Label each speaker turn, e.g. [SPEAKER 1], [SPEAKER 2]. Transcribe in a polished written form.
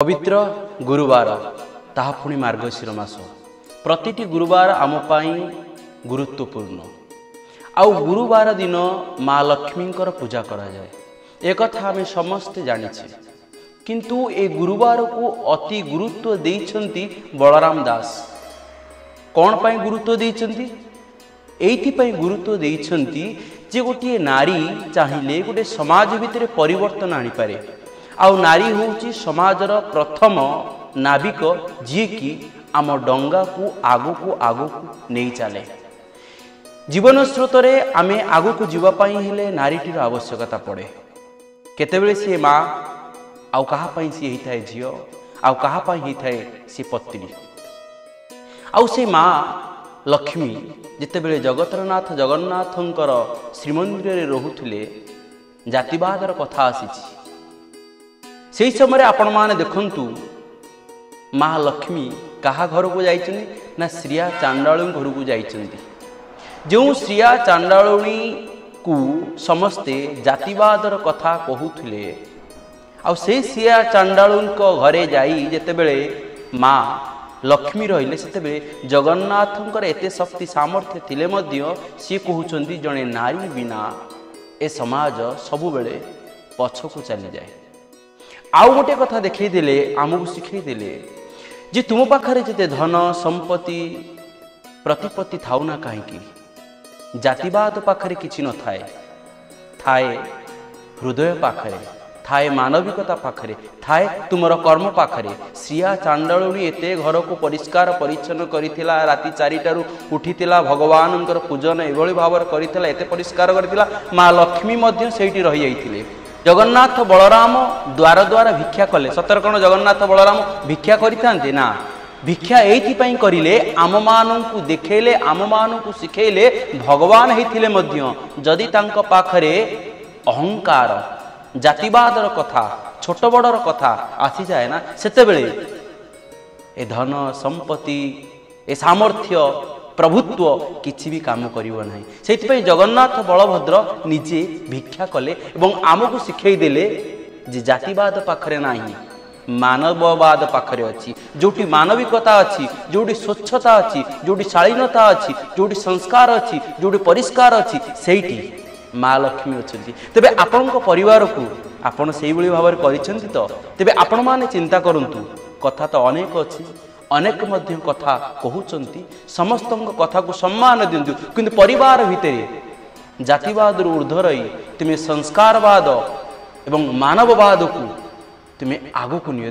[SPEAKER 1] पवित्र गुरुवार ताहा पुणी मार्गशीर मास प्रतिटी गुरुवार आम गुरुत्वपूर्ण आउ गुरुवार दिन माँ लक्ष्मी पूजा करा जाए एक आम समस्ते जाने किंतु ए गुरुवार को अति गुरुत्व देइछंती बलराम दास। कौन पाई गुरुत्व देइछंती? एइथि पाई गुरुत्व देइछंती जे गोटे नारी चाहिए गोटे समाज भितर परिवर्तन आनी पारे। आउ नारी होउची समाजर प्रथम नाविक जी की आम डंगा को आगु नहीं चले। जीवन स्रोत रे आमे आगु को जीवा पाई हेले नारीटीर आवश्यकता पड़े। केतेबेले सी माँ आउ कहा पाई सी ही थाए झियो आउ कहा पाई ही थाए सी पत्नी। आउ से माँ लक्ष्मी जितेबेले जगतरनाथ जगन्नाथंकर श्रीमंदिर रे रहुथिले जातिवादर कथा आसीछि। से समय आपण माने देखंतु माँ लक्ष्मी कहा घर को जाइछन्ति ना श्रिया चांडाळु घर को जाइछन्ति। जो श्रिया चांडाळुणी को समस्ते जातिवादर कथा कहूथिले आ से श्रिया चांडाळुंको घरे जाई जेतेबेले माँ लक्ष्मी रहिले सेतेबेले जगन्नाथंकर एते शक्ति सामर्थ्य थिले मध्य सी कहउछन्ति जणे नारी बिना ए समाज सबु बेले पछकु चली जाए। आउ गोटे कथा देखई देले आमको शिखई देले जे तुम पाखरे जते धन संपत्ति प्रतिपत्ति थाउ ना कहीं जातिवाद पाखरे किछि न थाए थाए हृदय पाखरे थाए मानविकता पाखरे थाए तुमर कर्म पाखरे। श्रिया चांडाळुणी एते घर को परिष्कार परिच्छन्न करिथिला राति 4टारू उठिथिला भगवानंकर पूजन एभली भावर करिथिला एते परिष्कार करिथिला। माँ लक्ष्मी मध्य सेठी रहि जाइथिले। जगन्नाथ बलराम द्वार द्वार भिक्षा कले सतर कौन जगन्नाथ बलराम भिक्षा करते ना भिक्षा एइथिपाई करिले आम मानू देखेले आम मानू शिखेले भगवान होइथिले मध्य जदि तांको पाखरे अहंकार जातिवादर कथा छोट बड़र कथा आसी जाए ना सेतेबेले ए धन संपत्ति ए सामर्थ्य प्रभुत्व किछि भी काम करिवो नाही। सेतिपई जगन्नाथ बलभद्र निजे भिक्षा कले एवं आमको शिखई देले जे जातिवाद पाखरे नाही मानववाद पाखरे अछि। जोटी मानविकता अछि जोटी स्वच्छता अछि जोटी शालीनता अछि जोटी संस्कार अछि जोटी परिष्कार अछि सेठी माँ लक्ष्मी अछंती। तबे आपनको परिवार को आपण सेई भली भाବରେ करिसेंती तो तबे आपण माने चिंता करंतु कथा तो अनेक अछि अनेक मध्य कथा कहउचंती समस्त कथा को सम्मान दिंतु किंतु परिवार भितर जातिवाद ऊर्ध्व रही तुम संस्कारवाद एवं मानववाद को तुम आगु को नियो।